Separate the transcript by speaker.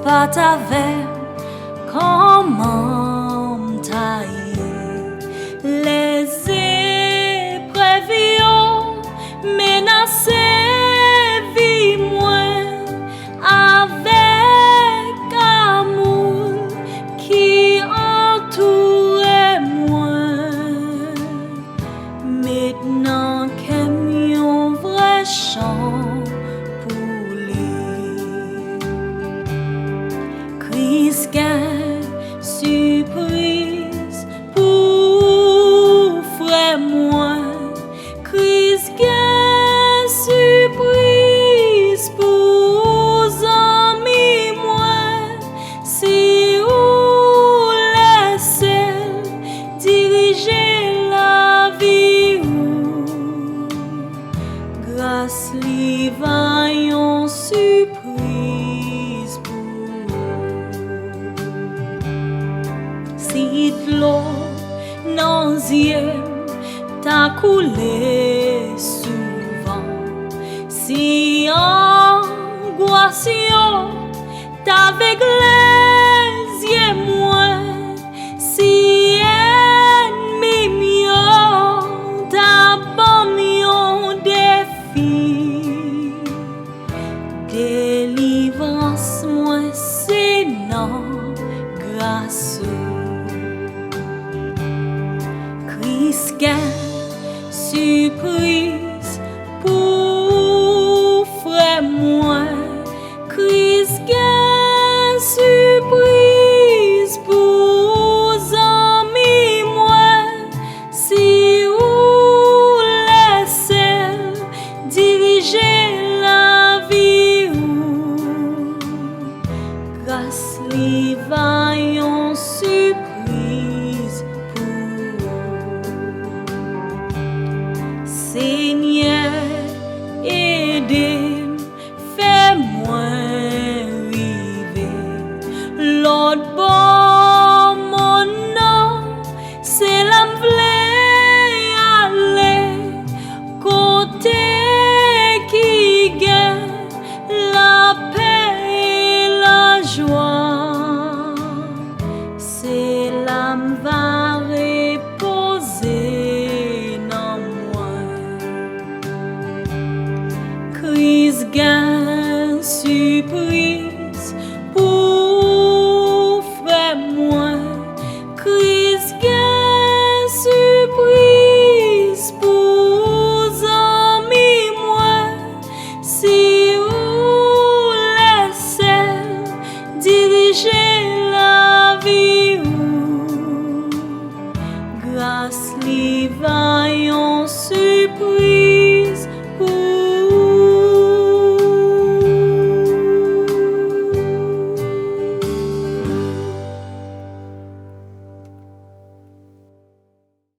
Speaker 1: pas t'avais comment tailler les épreuves menacées vie moins avec amour qui entourait moi maintenant qu'un vrai chant pour lui Christ quelle surprise pour frère moi Christ quelle surprise pour amis moi si vous laissez diriger la vie grâce lui vaillant surprise si l'eau dans les yeux t'a coulé souvent si angoisse t'avec les yeux moins si ennemi mieux t'as bon défi délivrance moi c'est non grâce Christ quelle surprise pour frère moi Christ quelle surprise pour amis moi si vous laissez diriger la vie grâce lui vaillant surprise Seigneur, aidez, fais-moi vivre. L'autre bon mon nom, c'est l'envie aller côté qui gagne la paix et la joie. C'est l'âme va reposer dans moi. Christ gagne surprise pour frère moi Christ gagne surprise pour amis moi si vous laissez diriger la vie grâce lui vaillant surprise